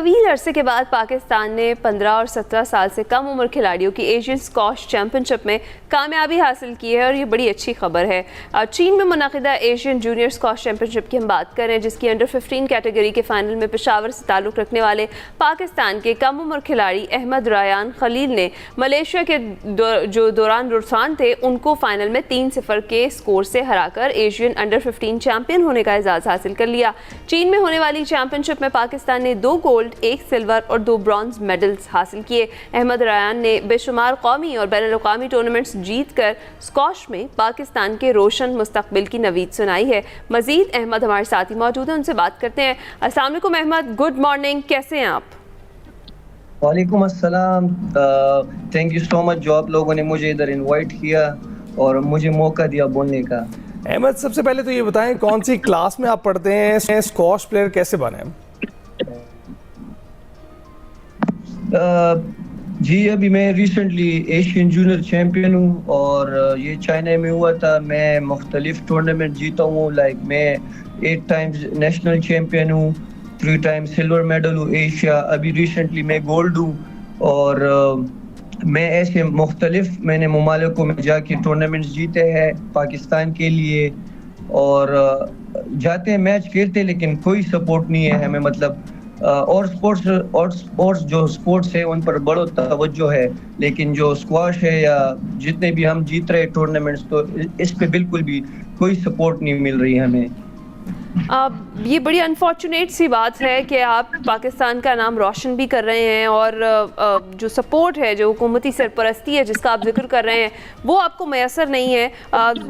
طویل عرصے کے بعد پاکستان نے 15 اور 17 سال سے کم عمر کھلاڑیوں کی ایشین اسکواش چیمپئن شپ میں کامیابی حاصل کی ہے اور یہ بڑی اچھی خبر ہے۔ چین میں منعقدہ ایشین جونیئر اسکواش چیمپئن شپ کی ہم بات کریں جس کی انڈر 15 کیٹیگری کے فائنل میں پشاور سے تعلق رکھنے والے پاکستان کے کم عمر کھلاڑی احمد ریان خلیل نے ملیشیا کے جو دوران رسان تھے ان کو فائنل میں 3-0 کے سکور سے ہرا کر ایشین انڈر 15 چیمپئن ہونے کا اعزاز حاصل کر لیا۔ چین میں ہونے والی چیمپئن شپ میں پاکستان نے 2 گولڈ، 1 سلور اور 2 برونز میڈلز حاصل کیے۔ احمد ریان نے بے شمار قومی اور بین الاقوامی ٹورنامنٹس جیت کر اسکواش میں پاکستان کے روشن مستقبل کی نوید سنائی ہے۔ مزید احمد ہمارے ساتھی موجود ہیں، ان سے بات کرتے ہیں۔ السلام علیکم احمد، گڈ مارننگ، کیسے ہیں آپ؟ وعلیکم السلام، تھینک یو سو مچ جو آپ لوگوں نے مجھے ادھر انوائٹ کیا اور مجھے موقع دیا بولنے کا۔ احمد، سب سے پہلے تو یہ بتائیں کون سی کلاس میں آپ پڑھتے ہیں، اسکواش پلیئر کیسے بنے؟ جی ابھی میں ریسنٹلی ایشین جونیئر چیمپئن ہوں اور یہ چائنا میں ہوا تھا۔ میں مختلف ٹورنامنٹ جیتا ہوں، لائک میں 8 ٹائمز نیشنل چیمپئن ہوں، 3 ٹائمز سلور میڈل ہوں ایشیا، ابھی ریسنٹلی میں گولڈ ہوں اور میں ایسے مختلف میں نے ممالکوں میں جا کے ٹورنامنٹس جیتے ہیں پاکستان کے لیے اور جاتے ہیں میچ کھیلتے لیکن کوئی سپورٹ نہیں ہے ہمیں، مطلب اور سپورٹس جو سپورٹس ہے ان پر بڑا توجہ ہے لیکن جو اسکواش ہے یا جتنے بھی ہم جیت رہے ٹورنامنٹس تو اس پہ بالکل بھی کوئی سپورٹ نہیں مل رہی ہمیں۔ یہ بڑی انفارچونیٹ سی بات ہے کہ آپ پاکستان کا نام روشن بھی کر رہے ہیں اور جو سپورٹ ہے، جو حکومتی سرپرستی ہے جس کا آپ ذکر کر رہے ہیں وہ آپ کو میسر نہیں ہے۔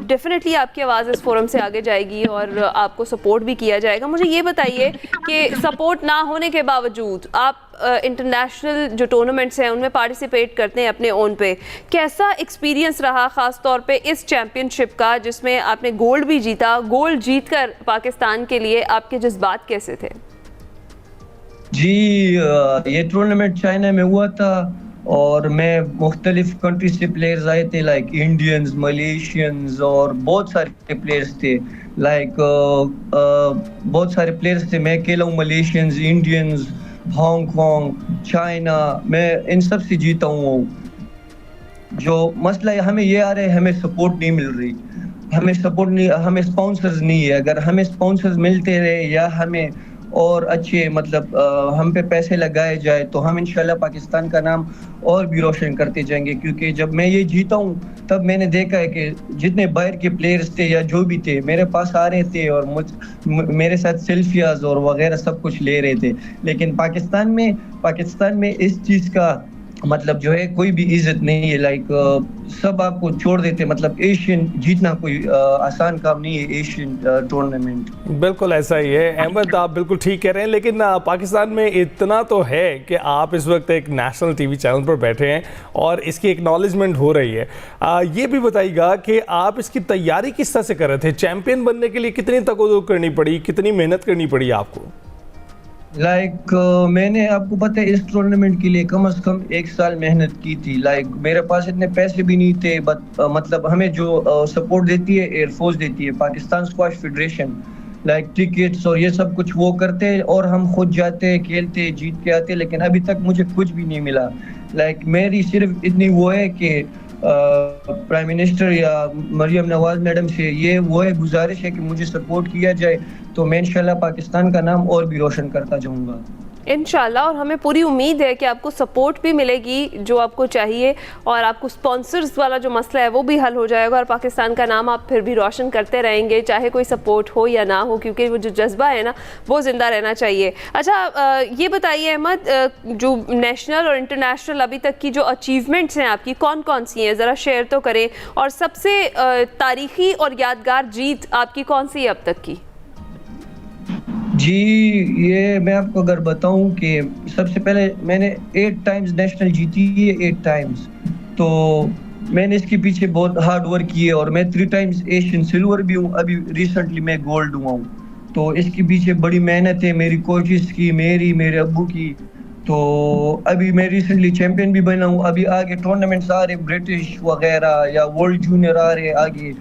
ڈیفینیٹلی آپ کی آواز اس فورم سے آگے جائے گی اور آپ کو سپورٹ بھی کیا جائے گا۔ مجھے یہ بتائیے کہ سپورٹ نہ ہونے کے باوجود آپ انٹرنیشنل جو ٹورنامنٹس ہیں ان میں پارٹیسپیٹ کرتے ہیں اپنے اون پہ، کیسا ایکسپیرینس رہا خاص طور پہ اس چیمپئن شپ کا جس میں آپ نے گولڈ بھی جیتا؟ گولڈ جیت کر پاکستان کے لیے آپ کے جذبات کیسے تھے؟ جی یہ ٹورنامنٹ چائنا میں ہوا تھا اور میں مختلف کنٹری سے پلیئرز آئے تھے، لائک انڈینز، ملیشینز اور بہت سارے پلیئرز تھے، لائک بہت سارے پلیئرز تھے۔ میں اکیلا ہوں، ملیشینز، انڈینز، ہانگ کانگ، چائنا، میں ان سب سے جیتا ہوں۔ جو مسئلہ ہے ہمیں یہ آ رہا ہے، ہمیں سپورٹ نہیں مل رہی، ہمیں سپورٹ نہیں، ہمیں اسپانسرز نہیں ہے۔ اگر ہمیں اسپانسرز ملتے رہے یا ہمیں اور اچھے مطلب ہم پہ پیسے لگائے جائے تو ہم انشاءاللہ پاکستان کا نام اور بھی روشن کرتے جائیں گے، کیونکہ جب میں یہ جیتا ہوں تب میں نے دیکھا ہے کہ جتنے باہر کے پلیئرز تھے یا جو بھی تھے میرے پاس آ رہے تھے اور میرے ساتھ سیلفیاز اور وغیرہ سب کچھ لے رہے تھے، لیکن پاکستان میں اس چیز کا مطلب جو ہے کوئی بھی عزت نہیں ہے، لائک سب آپ کو چھوڑ دیتے، مطلب ایشین جیتنا کوئی آسان کام نہیں ہے، ایشین ٹورنامنٹ۔ بالکل ایسا ہی ہے احمد، آپ بالکل ٹھیک کہہ رہے ہیں، لیکن پاکستان میں اتنا تو ہے کہ آپ اس وقت ایک نیشنل ٹی وی چینل پر بیٹھے ہیں اور اس کی ایکنالجمنٹ ہو رہی ہے۔ یہ بھی بتائیے گا کہ آپ اس کی تیاری کس طرح سے کر رہے تھے؟ چیمپئن بننے کے لیے کتنی تقویت کرنی پڑی، کتنی محنت کرنی پڑی آپ کو؟ لائک میں نے آپ کو پتہ ہے اس ٹورنامنٹ کے لیے کم از کم 1 سال محنت کی تھی۔ لائک میرے پاس اتنے پیسے بھی نہیں تھے، مطلب ہمیں جو سپورٹ دیتی ہے ایئر فورس دیتی ہے، Pakistan squash federation, like tickets اور یہ سب کچھ وہ کرتے اور ہم خود جاتے کھیلتے جیت کے آتے، لیکن ابھی تک مجھے کچھ بھی نہیں ملا۔ لائک میری صرف اتنی وہ ہے کہ پرائم منسٹر یا مریم نواز میڈم سے یہ وہ ہے گزارش ہے کہ مجھے سپورٹ کیا جائے تو میں انشاءاللہ پاکستان کا نام اور بھی روشن کرتا جاؤں گا انشاءاللہ، اور ہمیں پوری امید ہے کہ آپ کو سپورٹ بھی ملے گی جو آپ کو چاہیے اور آپ کو سپانسرز والا جو مسئلہ ہے وہ بھی حل ہو جائے گا اور پاکستان کا نام آپ پھر بھی روشن کرتے رہیں گے چاہے کوئی سپورٹ ہو یا نہ ہو، کیونکہ وہ جو جذبہ ہے نا وہ زندہ رہنا چاہیے۔ اچھا یہ بتائیے احمد، جو نیشنل اور انٹرنیشنل ابھی تک کی جو اچیومنٹس ہیں آپ کی کون کون سی ہیں، ذرا شیئر تو کریں، اور سب سے تاریخی اور یادگار جیت آپ کی کون سی ہے اب تک کی؟ جی یہ میں آپ کو اگر بتاؤں کہ سب سے پہلے میں نے 8 ٹائمز نیشنل جیتی ہے، 8 ٹائمز، تو میں نے اس کے پیچھے بہت ہارڈ ورک کی ہے اور میں 3 ٹائمز ایشین سلور بھی ہوں، ابھی ریسنٹلی میں گولڈ ہوا ہوں، تو اس کے پیچھے بڑی محنت ہے میری کوچز کی، میرے ابو کی۔ تو ابھی میں ریسنٹلی چیمپئن بھی بنا ہوں، ابھی آگے ٹورنامنٹس آ رہے برٹش وغیرہ یا ورلڈ جونیئر آ رہے آگے،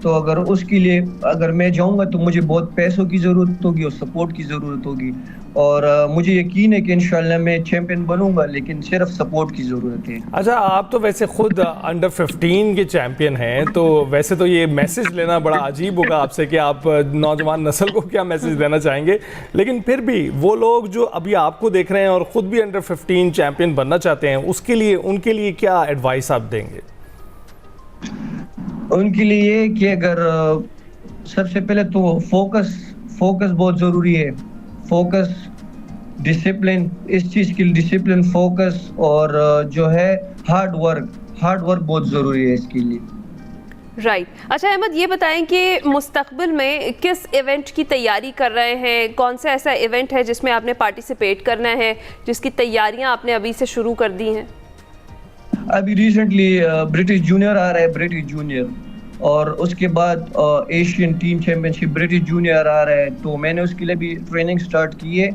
تو اگر اس کے لیے اگر میں جاؤں گا تو مجھے بہت پیسوں کی ضرورت ہوگی اور سپورٹ کی ضرورت ہوگی، اور مجھے یقین ہے کہ انشاءاللہ میں چیمپئن بنوں گا، لیکن صرف سپورٹ کی ضرورت ہے۔ اچھا، آپ تو ویسے خود انڈر 15 کے چیمپئن ہیں، تو ویسے تو یہ میسج لینا بڑا عجیب ہوگا آپ سے کہ آپ نوجوان نسل کو کیا میسج دینا چاہیں گے، لیکن پھر بھی وہ لوگ جو ابھی آپ کو دیکھ رہے ہیں اور خود بھی انڈر 15 چیمپئن بننا چاہتے ہیں، ان کے لیے کیا ایڈوائس آپ دیں گے؟ ان کے لیے یہ کہ اگر سب سے پہلے تو فوکس بہت ضروری ہے، فوکس، ڈسپلن، اس چیز کی ڈسپلن، فوکس، اور جو ہے ہارڈ ورک بہت ضروری ہے اس کے لیے۔ رائٹ۔ اچھا احمد، یہ بتائیں کہ مستقبل میں کس ایونٹ کی تیاری کر رہے ہیں؟ کون سا ایسا ایونٹ ہے جس میں آپ نے پارٹیسپیٹ کرنا ہے، جس کی تیاریاں آپ نے ابھی سے شروع کر دی ہیں؟ ابھی ریسنٹلی برٹش جونیئر آ رہا ہے، برٹش جونیئر، اور اس کے بعد ایشین ٹیم چیمپئن شپ برٹش جونیئر آ رہا ہے، تو میں نے اس کے لیے بھی ٹریننگ سٹارٹ کی ہے۔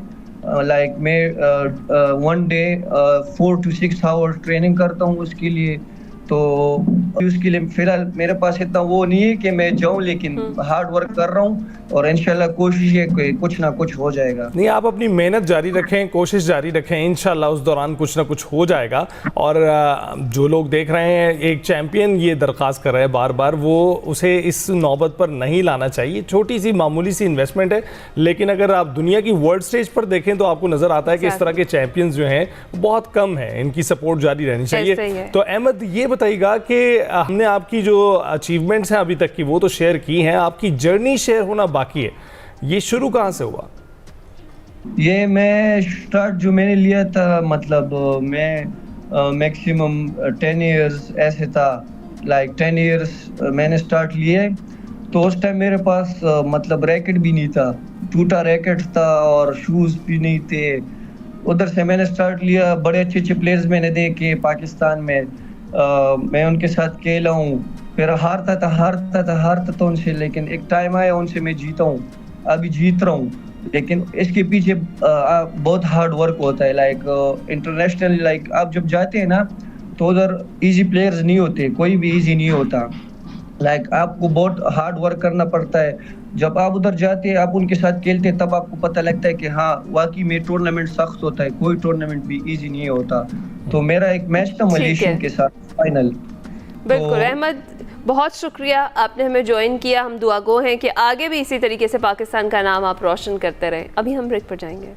لائک میں 1 ڈے 4 to 6 hours ٹریننگ کرتا ہوں اس کے لیے، تو اس کے لیے فی الحال میرے پاس اتنا وہ نہیں ہے کہ میں جاؤں، لیکن ہارڈ ورک کر رہا ہوں اور انشاءاللہ کوشش ہے کہ کچھ نہ کچھ ہو جائے گا۔ نہیں، آپ اپنی محنت جاری رکھیں، کوشش جاری رکھیں، انشاءاللہ اس دوران کچھ نہ کچھ ہو جائے گا۔ اور جو لوگ دیکھ رہے ہیں، ایک چیمپئن یہ درخواست کر رہے ہیں بار بار، وہ اسے اس نوبت پر نہیں لانا چاہیے۔ چھوٹی سی معمولی سی انویسٹمنٹ ہے، لیکن اگر آپ دنیا کی ورلڈ سٹیج پر دیکھیں تو آپ کو نظر آتا ہے کہ اس طرح کے چیمپئنز جو ہیں بہت کم ہیں، ان کی سپورٹ جاری رہنی چاہیے۔ تو احمد، یہ بتائیے گا کہ ہم نے آپ کی جو اچیومنٹس ہیں ابھی تک کی وہ تو شیئر کی ہیں، آپ کی جرنی شیئر ہونا باقی ہے، یہ شروع کہاں سے ہوا؟ یہ میں سٹارٹ جو میں نے لیا تھا، مطلب میں میکسیمم 10 ایئرز ایسے تھا، لائک 10 ایئرز میں نے سٹارٹ لیے، تو اس ٹائم میرے پاس مطلب ریکٹ بھی نہیں تھا، ٹوٹا ریکٹ تھا اور شوز بھی نہیں تھے۔ ادھر سے میں نے سٹارٹ لیا، بڑے اچھے پلیئرز میں نے دیکھے پاکستان میں، میں ان کے ساتھ کھیلا ہوں، پھر ہارتا تھا ان سے، لیکن ایک ٹائم آیا ان سے میں جیتا ہوں، ابھی جیت رہا ہوں۔ لیکن اس کے پیچھے بہت ہارڈ ورک ہوتا ہے، لائک انٹرنیشنل، لائک آپ جب جاتے ہیں نا تو ادھر ایزی پلیئرز نہیں ہوتے، کوئی بھی ایزی نہیں ہوتا، لائک آپ کو بہت ہارڈ ورک کرنا پڑتا ہے۔ جب آپ ادھر جاتے ہیں، آپ ان کے ساتھ کھیلتے ہیں، تب آپ کو پتہ لگتا ہے کہ ہاں واقعی میں ٹورنامنٹ سخت ہوتا ہے، کوئی ٹورنامنٹ بھی ایزی نہیں ہوتا۔ تو میرا ایک میچ تھا ملیشین کے ساتھ فائنل۔ بالکل احمد، بہت شکریہ، آپ نے ہمیں جوائن کیا، ہم دعا گو ہیں کہ آگے بھی اسی طریقے سے پاکستان کا نام آپ روشن کرتے رہیں۔ ابھی ہم بریک پر جائیں گے۔